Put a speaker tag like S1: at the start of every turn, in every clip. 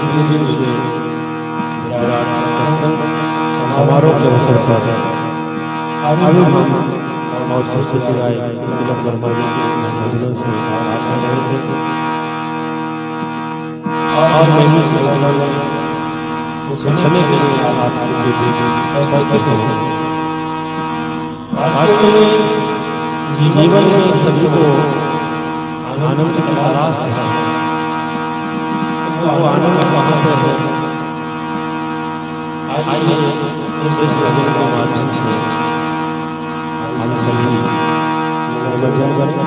S1: दिन से समारोह के अवसर पर अभिमान और सरस्वती राय तिलक वर्मा जी के भजनों से बात कर रहे थे और मैं इसी सुनने के लिए आपके बीच उपस्थित हूँ। वास्तव में जीवन में सभी को आनंद की तलाश है, वो आनंद कहाँ पे है? आइए इस भजन के माध्यम से हम सभी मनोरंजन करें।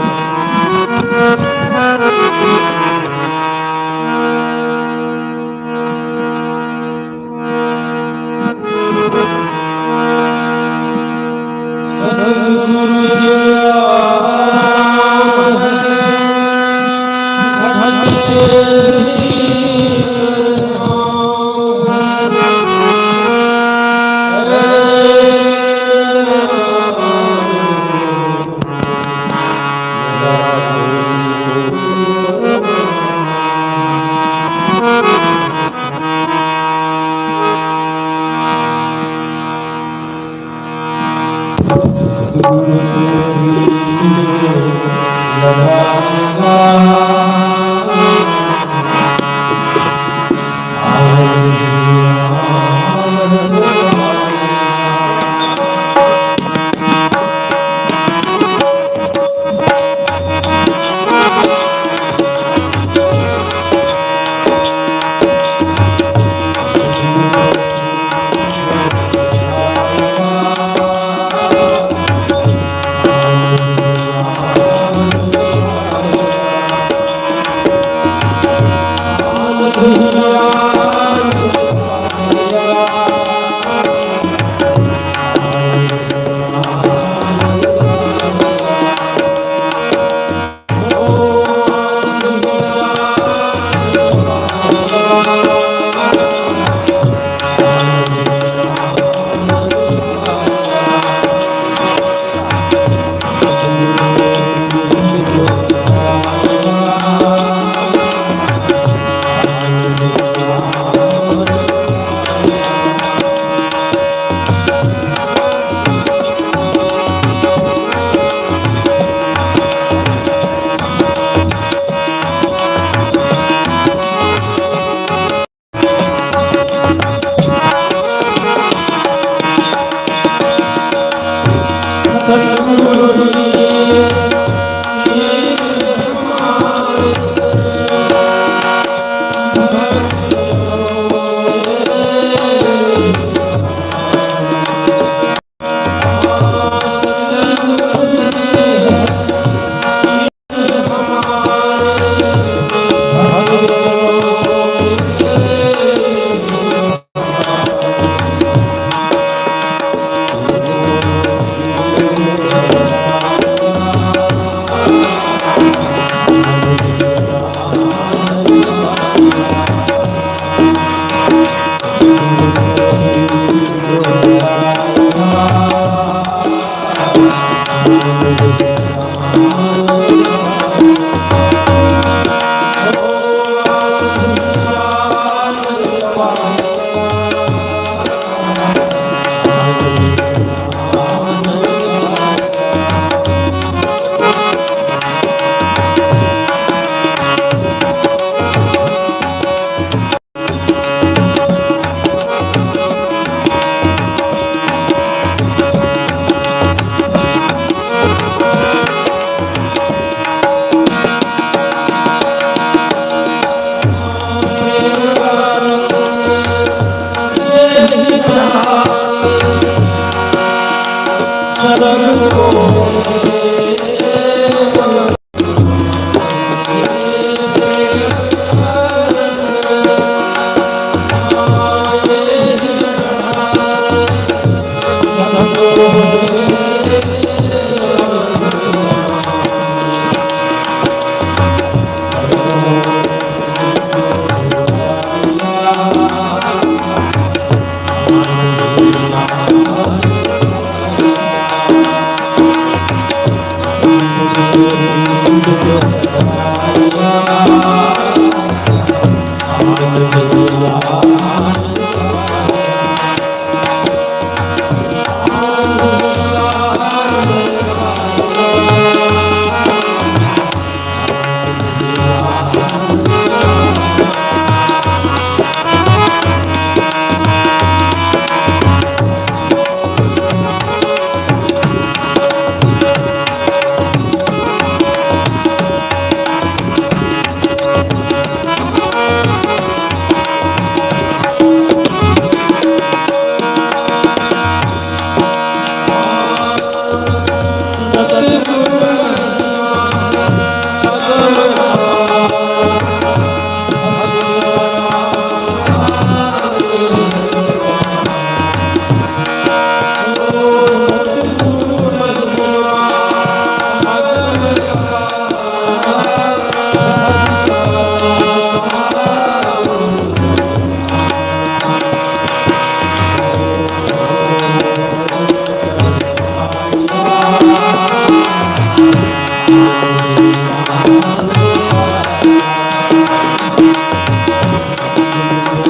S2: Hallelujah.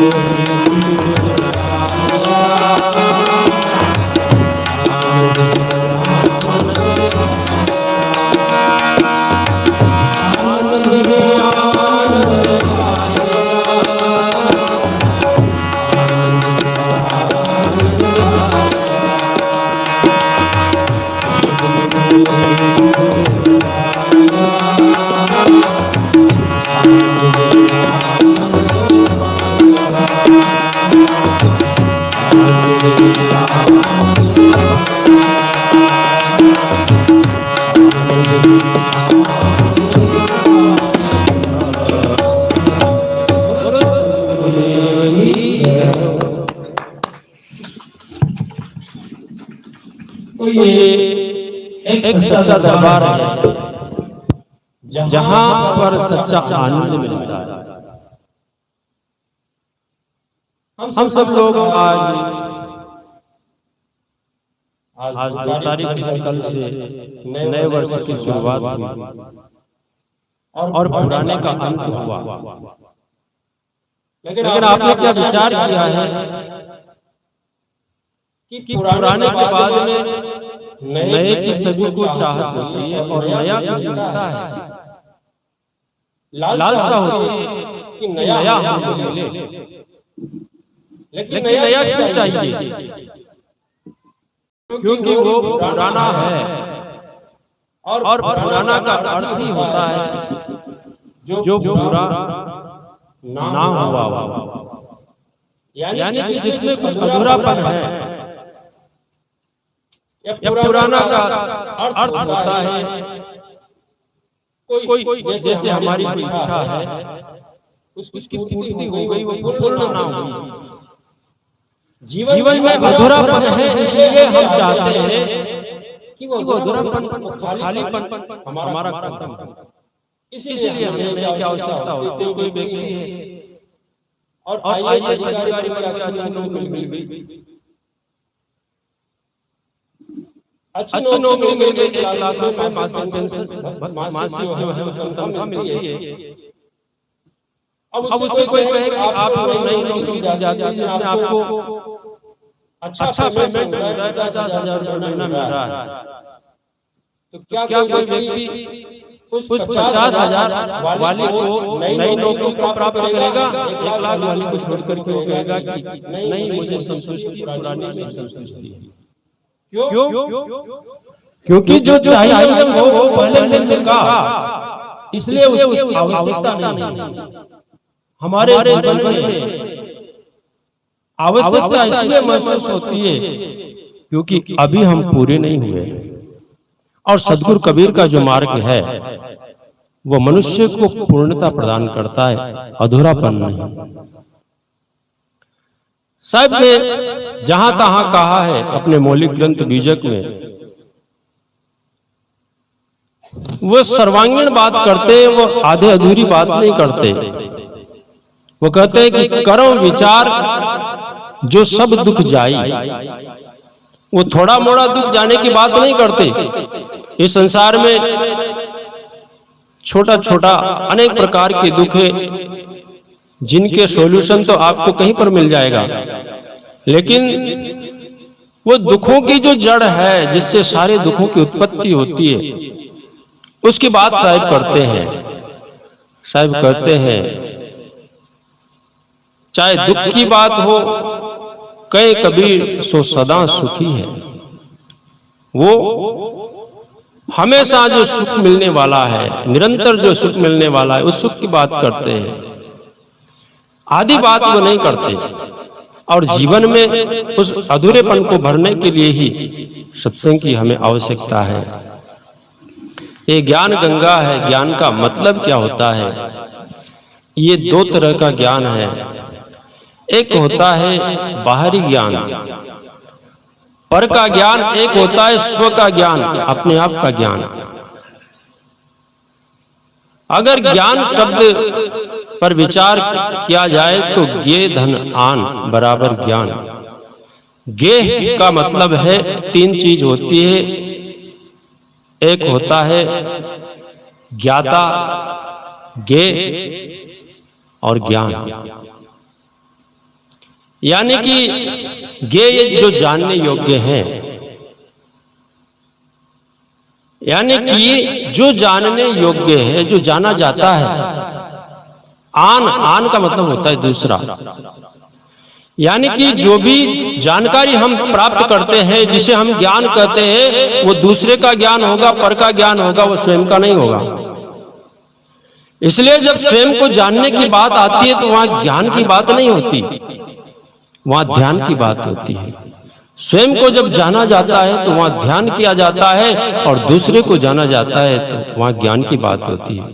S1: तो ये एक सच्चा दरबार है जहां पर सच्चा आनंद मिलता है। हम सब लोग आज 2 तारीख की कल से नए वर्ष की शुरुआत हुई और पुराने का अंत हुआ। लेकिन आपने क्या विचार किया है कि पुराने के बाद में नए की सभी को चाहत होती है और नया कुछ मिलता है, लालसा होती है कि नया हमको मिले। लेकिन नया क्यों चाहिए? क्योंकि वो पुराना है और पुराना का अर्थ ही होता है जो पूरा ना हुआ। यानी कि जिसमें कुछ अधूरापन है, या पुराना का अर्थ होता है कोई जैसे हमारी इच्छा है उसकी पूर्ति हो गई, वो पूर्ण ना हुई। जीवन में अधूरापन है, इसलिए हम चाहते हैं कि वो अधूरापन खालीपन हमारा खत्म हो। इसलिए हमें नई की आवश्यकता होती है। कोई व्यक्ति है और आईएएस अधिकारी बन गया, अच्छी नौकरी मिल गई, अच्छी नौकरी मिल गई, 1 लाख रुपए मासिक पेंशन, मासिक जो है उसको तनख्वाह मिलती है। अब उससे कोई कहे कि आप नई नौकरी जाती है जिसमें आपको अच्छा पेमेंट मिल रहा है, 50,000 रुपये महीना मिल रहा है, तो क्या कोई व्यक्ति उस 50,000 वाले को नई नौकरी को प्राप्त करेगा? 1 लाख वाले को छोड़ करके वो कहेगा कि नहीं, मुझे संतुष्टि पुरानी में संतुष्टि है। क्यों? क्योंकि जो चाहिए वो पहले मिल चुका, इसलिए उसकी आवश्यकता नहीं। हमारे जीवन में आवश्यकता इसलिए महसूस होती है क्योंकि अभी हम पूरे नहीं हुए। और सद्गुरु कबीर का जो मार्ग है वो मनुष्य को पूर्णता प्रदान करता है, अधूरापन नहीं। साहब ने जहां तहां कहा है अपने मौलिक ग्रंथ बीजक में, वो सर्वांगीण बात करते हैं, वो आधे अधूरी बात नहीं करते। वो कहते हैं कि करो विचार जो सब दुख जाई। वो थोड़ा मोड़ा दुख जाने की बात नहीं करते। इस संसार में छोटा छोटा अनेक प्रकार के दुख है जिनके सॉल्यूशन तो आपको कहीं पर मिल जाएगा, लेकिन वो दुखों की जो जड़ है जिससे सारे दुखों की उत्पत्ति होती है उसकी बात साहिब करते हैं। साहिब कहते हैं चाहे दुख की बात हो, कहे कबीर सो सदा सुखी है। वो हमेशा जो सुख मिलने वाला है, निरंतर जो सुख मिलने वाला है, उस सुख की बात करते हैं, आदि बात वो नहीं करते। और जीवन में उस अधूरेपन को भरने के लिए ही सत्संग की हमें आवश्यकता है। ये ज्ञान गंगा है। ज्ञान का मतलब क्या होता है? ये 2 तरह का ज्ञान है। एक होता है बाहरी ज्ञान, पर का ज्ञान। एक होता है स्व का ज्ञान, अपने आप का ज्ञान। अगर ज्ञान शब्द पर विचार किया जाए तो ज्ञे धन आन बराबर ज्ञान। ज्ञे का मतलब है 3 चीज होती है। एक होता है ज्ञाता, ज्ञेय और ज्ञान। यानी कि ज्ञेय जो जानने योग्य हैं, यानी कि जो जानने योग्य है, जो जाना जाता है। आन का मतलब होता है दूसरा, यानी कि जो भी जानकारी हम प्राप्त करते हैं, जिसे हम ज्ञान कहते हैं, वो दूसरे का ज्ञान होगा, पर का ज्ञान होगा, वो स्वयं का नहीं होगा। इसलिए जब स्वयं को जानने की बात आती है तो वहां ज्ञान की बात नहीं होती, वहां ध्यान की बात होती है। स्वयं को जब जाना जाता है तो वहां ध्यान किया जाता है, और दूसरे को जाना जाता है तो वहां ज्ञान की बात होती है।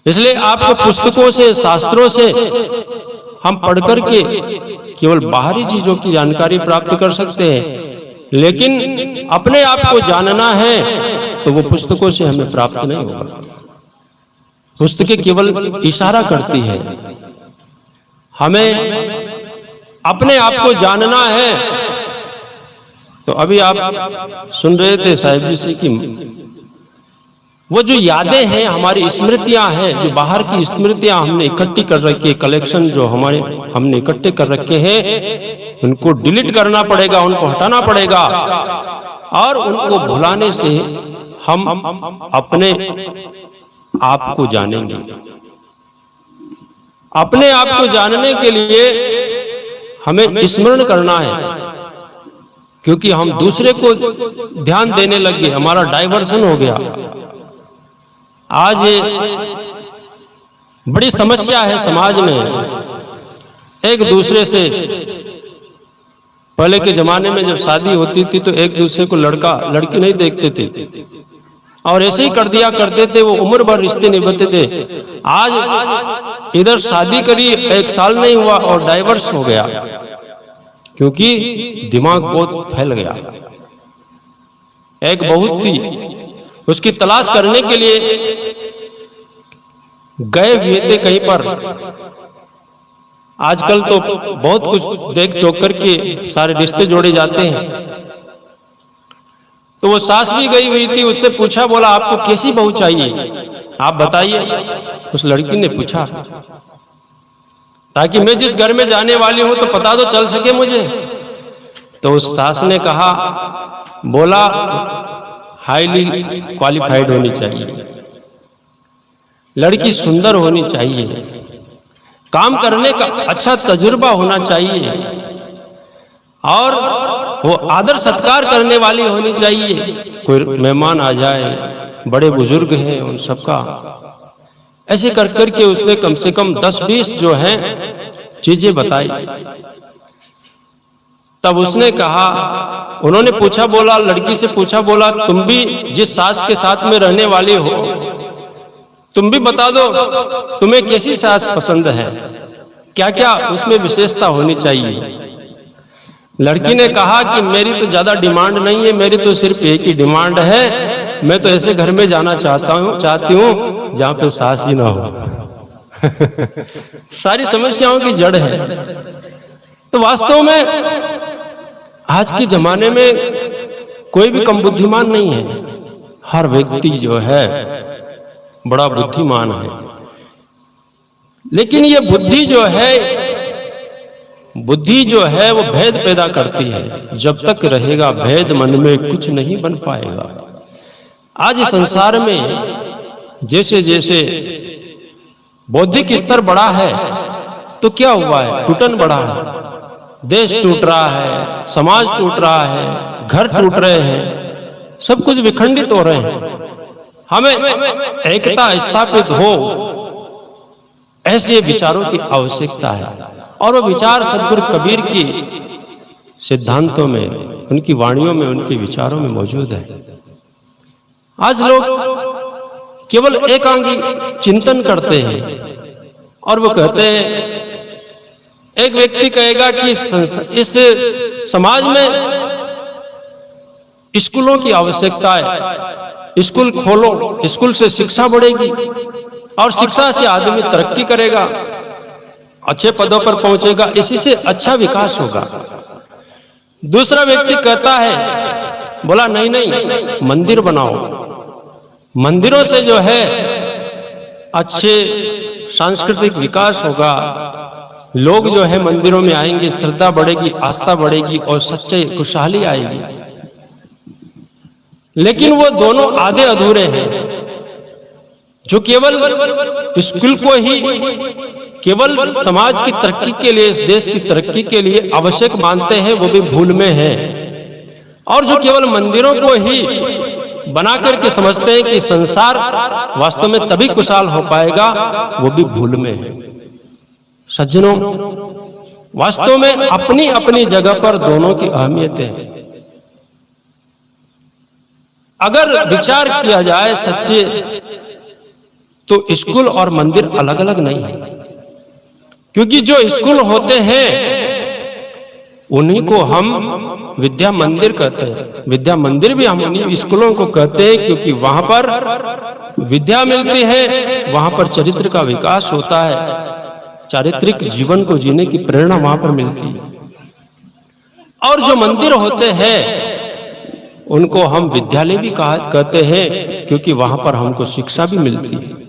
S1: इसलिए आपको पुस्तकों से, शास्त्रों से हम पढ़ करके केवल बाहरी चीजों की जानकारी प्राप्त कर सकते हैं, लेकिन अपने आप को जानना है तो वो पुस्तकों से हमें प्राप्त नहीं होगा। पुस्तकें केवल इशारा करती है। हमें अपने आप को जानना है। तो अभी आप सुन रहे थे साहिब जी से कि वो जो यादें हैं, हमारी स्मृतियां हैं, जो बाहर की स्मृतियां हमने इकट्ठी कर रखी है, कलेक्शन जो हमने इकट्ठे कर रखे हैं, उनको डिलीट करना पड़ेगा, उनको हटाना पड़ेगा, और उनको भुलाने से हम अपने आप को जानेंगे। अपने आप को जानने के लिए हमें स्मरण करना है, क्योंकि हम दूसरे को ध्यान देने लगे, हमारा डाइवर्सन हो गया। आज बड़ी समस्या है समाज में, एक दूसरे से। पहले के जमाने में जब शादी होती थी तो एक दूसरे को लड़का लड़की नहीं देखते थे, और ऐसे ही कर दिया करते थे, वो उम्र भर रिश्ते निभाते थे। आज इधर शादी करी, 1 साल नहीं हुआ और डाइवर्स हो गया, क्योंकि दिमाग बहुत फैल गया। एक बहुत थी, उसकी तलाश करने के लिए गए हुए थे कहीं पर। आजकल तो बहुत कुछ देख चौक करके सारे रिश्ते जोड़े जाते हैं। तो वो सास भी गई हुई थी, उससे पूछा, बोला आपको कैसी बहू चाहिए, आप बताइए। उस लड़की ने पूछा, ताकि मैं जिस घर में जाने वाली हूं तो पता तो चल सके मुझे। तो उस सास ने कहा, बोला हाईली क्वालिफाइड होनी चाहिए, लड़की सुंदर होनी चाहिए, काम करने का अच्छा तजुर्बा होना चाहिए, और वो आदर सत्कार करने वाली होनी चाहिए। कोई मेहमान आ जाए, बड़े बुजुर्ग हैं, उन सबका ऐसे कर करके उसने कम से कम 10-20 जो हैं चीजें बताई। तब उसने कहा, उन्होंने पूछा, बोला लड़की से पूछा, बोला तुम भी जिस सास के साथ में रहने वाली हो, तुम भी बता दो तुम्हें कैसी सास पसंद है, क्या क्या उसमें विशेषता होनी चाहिए। लड़की ने कहा कि मेरी तो ज्यादा डिमांड नहीं है, मेरी तो सिर्फ एक ही डिमांड है, मैं तो ऐसे घर में जाना चाहती हूँ जहां पे सास ही ना हो। सारी समस्याओं की जड़ है। तो वास्तव में आज के जमाने में कोई भी कम बुद्धिमान नहीं है, हर व्यक्ति जो है बड़ा बुद्धिमान है। लेकिन ये बुद्धि जो है वो भेद पैदा करती है। जब तक रहेगा भेद मन में, कुछ नहीं बन पाएगा। आज संसार में जैसे जैसे बौद्धिक स्तर बढ़ा है तो क्या हुआ है, टूटन बढ़ा है। देश टूट रहा है, समाज टूट रहा है, घर टूट रहे हैं, सब कुछ विखंडित हो रहे हैं। हमें एकता स्थापित हो, ऐसे विचारों की आवश्यकता है। और वो विचार सदगुरु कबीर की सिद्धांतों में, उनकी वाणियों में, उनके विचारों में मौजूद है। आज लोग केवल एकांगी चिंतन करते हैं, और वो कहते हैं, एक व्यक्ति कहेगा कि इस समाज में स्कूलों की आवश्यकता है, स्कूल खोलो, स्कूल से शिक्षा बढ़ेगी, और शिक्षा से आदमी तरक्की करेगा, अच्छे पदों पर पहुंचेगा, इसी से अच्छा विकास होगा। दूसरा व्यक्ति कहता है, बोला नहीं नहीं, मंदिर बनाओ, मंदिरों से जो है अच्छे सांस्कृतिक विकास होगा, लोग जो है मंदिरों में आएंगे, श्रद्धा बढ़ेगी, आस्था बढ़ेगी और सच्चाई खुशहाली आएगी। लेकिन वो दोनों आधे अधूरे हैं। जो केवल स्कूल को ही केवल समाज की तरक्की के लिए, इस देश की तरक्की के लिए आवश्यक मानते हैं, वो भी भूल में है। और जो केवल मंदिरों को ही बना करके समझते हैं कि संसार वास्तव में तभी खुशहाल हो पाएगा, वो भी भूल में है। सज्जनों, वास्तव में अपनी अपनी जगह पर दोनों की अहमियत है। अगर विचार किया जाए सच्चे, तो स्कूल और मंदिर अलग अलग नहीं है। क्योंकि जो स्कूल होते हैं उन्हीं को हम विद्या मंदिर कहते हैं। विद्या मंदिर भी हम उन्हीं स्कूलों को कहते हैं, क्योंकि वहां पर विद्या मिलती है, वहां पर चरित्र का विकास होता है, चारित्रिक जीवन को जीने की प्रेरणा वहां पर मिलती है। और जो मंदिर होते हैं उनको हम विद्यालय भी कहते हैं, क्योंकि वहां पर हमको शिक्षा भी मिलती है।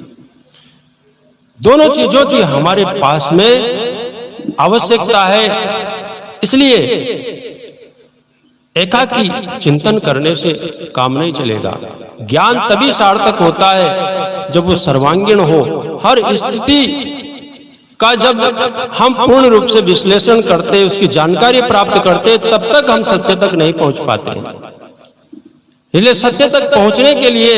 S1: दोनों चीजों की हमारे पास में आवश्यकता है। इसलिए एकाकी चिंतन करने से काम नहीं चलेगा। ज्ञान तभी सार्थक होता है जब वो सर्वांगीण हो। हर स्थिति का जब हम पूर्ण रूप से विश्लेषण करते, उसकी जानकारी प्राप्त करते, तब तक हम सत्य तक नहीं पहुंच पाते। इसलिए सत्य तक पहुंचने के लिए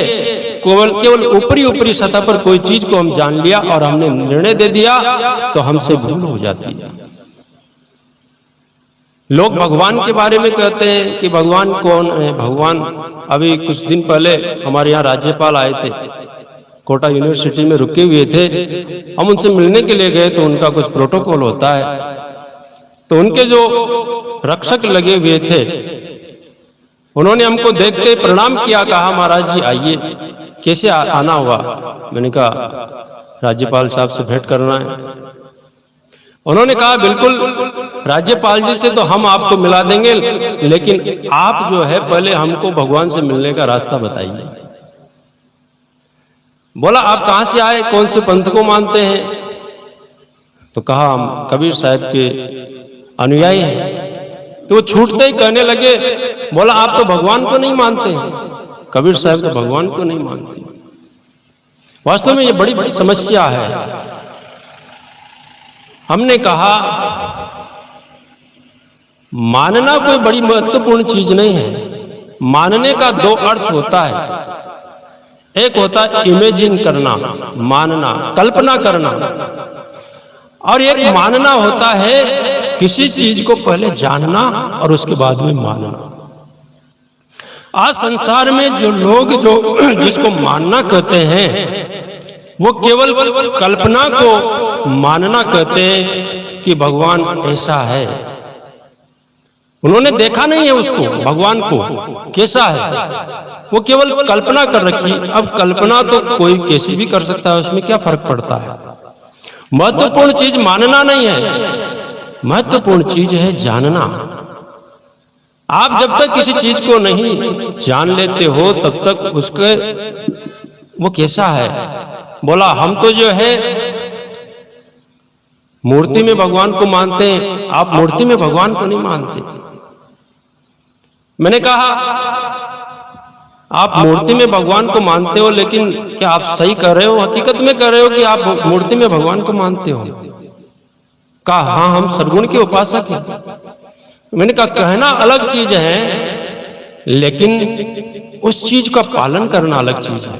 S1: केवल ऊपरी सतह पर कोई चीज को हम जान लिया और हमने निर्णय दे दिया, तो हमसे भूल हो जाती है। लोग भगवान के बारे में कहते हैं कि भगवान कौन है। भगवान, अभी कुछ दिन पहले हमारे यहाँ राज्यपाल आए थे, कोटा यूनिवर्सिटी में रुके हुए थे। हम उनसे मिलने के लिए गए तो उनका कुछ प्रोटोकॉल होता है, तो उनके जो रक्षक लगे हुए थे उन्होंने हमको देखते प्रणाम किया, कहा महाराज जी आइए, कैसे आना हुआ। मैंने कहा राज्यपाल साहब से भेंट करना है। उन्होंने कहा बिल्कुल राज्यपाल जी से तो हम आपको मिला देंगे, लेकिन आप जो है पहले हमको भगवान से मिलने का रास्ता बताइए। बोला आप कहां से आए, कौन से पंथ को मानते हैं? तो कहा हम कबीर साहब के अनुयायी हैं। तो वो छूटते ही कहने लगे, बोला आप तो भगवान को नहीं मानते हैं। कबीर साहब तो भगवान को नहीं मानते। वास्तव में ये बड़ी बड़ी समस्या है। हमने कहा मानना कोई बड़ी महत्वपूर्ण चीज नहीं है। मानने का दो अर्थ होता है। एक होता है इमेजिन करना, मानना, कल्पना करना, और एक मानना होता है किसी चीज को पहले जानना और उसके बाद में मानना। आज संसार में जो लोग जिसको मानना कहते हैं, वो केवल कल्पना को मानना कहते हैं कि भगवान ऐसा है। उन्होंने देखा नहीं है उसको, भगवान को कैसा है, वो केवल कल्पना कर रखी। अब कल्पना तो कोई कैसी भी कर सकता है, उसमें क्या फर्क पड़ता है। महत्वपूर्ण चीज मानना नहीं है, महत्वपूर्ण चीज है जानना। आप जब तक किसी चीज को नहीं जान लेते हो तब तक उसके वो कैसा है। बोला हम तो जो है मूर्ति में भगवान को मानते हैं, आप मूर्ति में भगवान को नहीं मानते। मैंने कहा आप मूर्ति में भगवान को मानते हो, लेकिन क्या आप सही कर रहे हो, हकीकत में कर रहे हो कि आप मूर्ति में भगवान को मानते हो? कहा हाँ हम सद्गुण के उपासक हैं। मैंने कहा कहना अलग चीज है, लेकिन उस चीज का पालन करना अलग चीज है।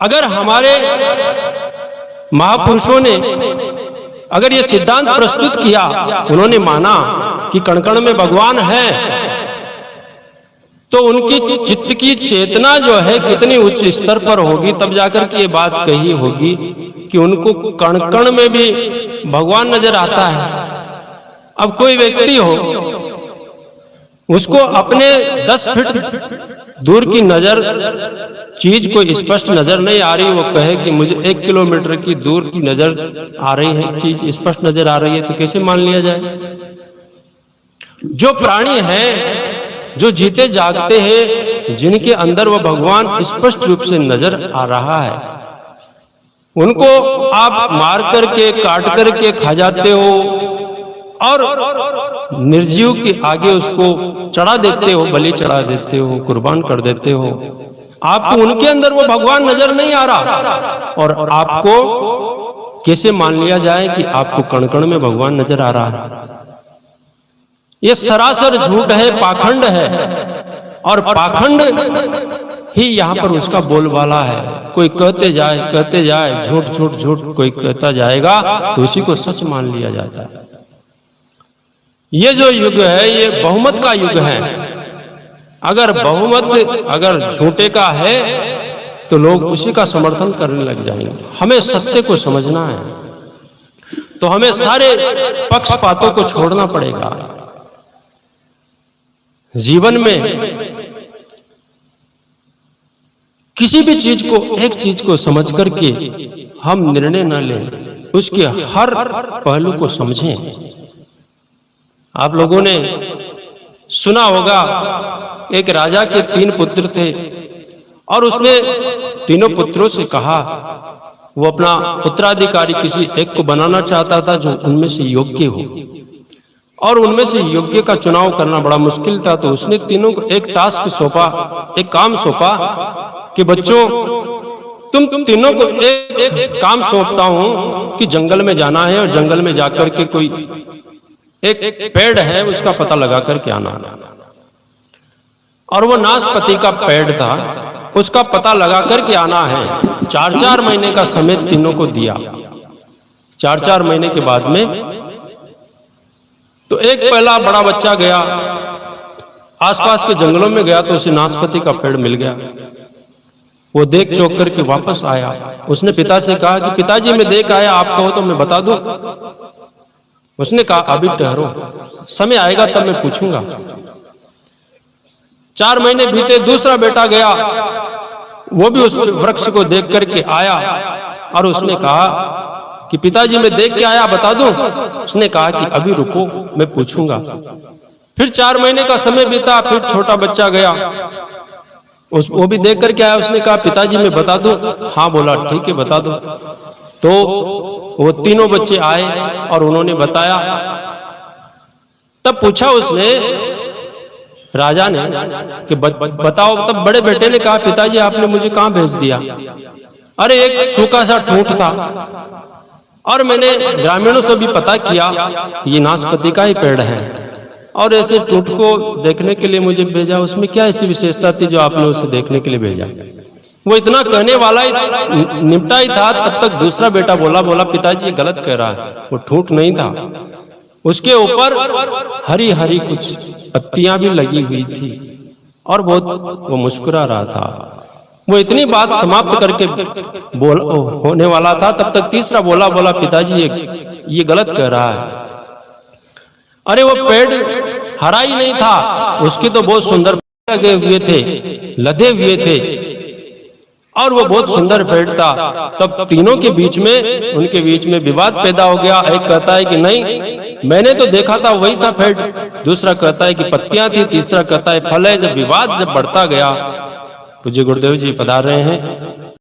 S1: अगर हमारे महापुरुषों ने अगर ये सिद्धांत प्रस्तुत किया, उन्होंने माना कि कण कण में भगवान है, तो उनकी चित्त की चेतना जो है कितनी उच्च स्तर पर होगी, तब जाकर के ये बात कही होगी कि उनको कण कण में भी भगवान नजर आता है। अब कोई व्यक्ति हो, उसको अपने 10 फीट दूर की नजर चीज को स्पष्ट नजर नहीं आ रही, वो कहे कि मुझे 1 किलोमीटर की दूर की नजर आ रही है, चीज स्पष्ट नजर आ रही है, तो कैसे मान लिया जाए? जो प्राणी है, जो जीते जागते हैं, जिनके अंदर वो भगवान स्पष्ट रूप से नजर आ रहा है, उनको आप मार करके काट करके खा जाते हो और निर्जीव के आगे उसको चढ़ा देते हो, बलि चढ़ा देते हो, कुर्बान कर देते हो। आपको उनके अंदर वो भगवान नजर नहीं आ रहा और आपको कैसे मान लिया जाए कि आपको कण कण में भगवान नजर आ रहा है? ये सरासर झूठ है, पाखंड है और पाखंड ही यहाँ पर उसका बोलबाला है। कोई कहते जाए झूठ झूठ झूठ, कोई कहता जाएगा तो उसी को सच मान लिया जाता है। ये जो युग है ये बहुमत का युग है। अगर बहुमत अगर झूठे का है तो लोग उसी का समर्थन करने लग जाएंगे। हमें सत्य को समझना है तो हमें सारे पक्षपातों को छोड़ना पड़ेगा। जीवन में किसी भी चीज को, एक चीज को समझ करके हम निर्णय न लें, उसके हर पहलू को समझें। आप लोगों ने सुना होगा एक राजा के 3 पुत्र थे और उसने तीनों पुत्रों से कहा, वो अपना उत्तराधिकारी किसी एक को बनाना चाहता था जो उनमें से योग्य हो और उनमें से योग्य का चुनाव करना बड़ा मुश्किल था। तो उसने तीनों को एक टास्क सौंपा, एक काम सौंपा कि बच्चों तुम तीनों को एक काम सौंपता हूं कि जंगल में जाना है और जंगल में जाकर के कोई एक पेड़ है उसका पता लगा करके आना। और वो नाशपति का पेड़ था, उसका पता लगा करके आना है। 4-4 महीने का समय तीनों को दिया। 4-4 महीने के बाद में तो एक पहला बड़ा बच्चा गया, आसपास के जंगलों में गया तो उसे नाशपति का पेड़ मिल गया। वो देख चौंक करके वापस आया। उसने पिता से कहा कि पिताजी मैं देख आया, आप कहो तो मैं बता दूं। उसने कहा अभी ठहरो, समय आएगा तब मैं पूछूंगा। 4 महीने बीते, दूसरा बेटा गया, वो भी उस वृक्ष को देख करके आया और उसने कहा कि पिताजी मैं देख के आया, बता दूं। उसने कहा कि अभी रुको मैं पूछूंगा। फिर 4 महीने का समय बीता, फिर छोटा बच्चा गया, वो भी देख करके आया। उसने कहा पिताजी मैं बता दूं। हाँ बोला ठीक है बता दो। तो वो तीनों बच्चे आए और उन्होंने बताया। तब पूछा उसने राजा ने कि बताओ। तब बड़े बेटे ने कहा पिताजी आपने मुझे कहां भेज दिया? अरे एक सूखा सा ठूंठ था और मैंने ग्रामीणों से भी पता किया कि ये नाशपति का ही पेड़ है और ऐसे ठूंठ को देखने के लिए मुझे भेजा। उसमें क्या ऐसी विशेषता थी जो आपने उसे देखने के लिए भेजा? वो इतना कहने वाला ही निपटा ही था, तब तक दूसरा बेटा बोला पिताजी गलत कह रहा है, वो ठूंठ नहीं था, उसके ऊपर हरी हरी कुछ पत्तियां भी लगी हुई थी और वो मुस्कुरा रहा था। वो इतनी बात समाप्त करके होने वाला था, तब तक तीसरा बोला पिताजी ये गलत कह रहा है। अरे वो पेड़ हरा ही नहीं था, उसके तो बहुत सुंदर लगे हुए थे, लदे हुए थे और वो बहुत सुंदर पेड़ था। तब तीनों के बीच में, उनके बीच में विवाद पैदा हो गया। एक कहता है कि नहीं मैंने तो देखा था वही था पेड़, दूसरा कहता है कि पत्तियां थी, तीसरा कहता है फल है। जब विवाद बढ़ता गया, पूज्य गुरुदेव जी पधार रहे हैं।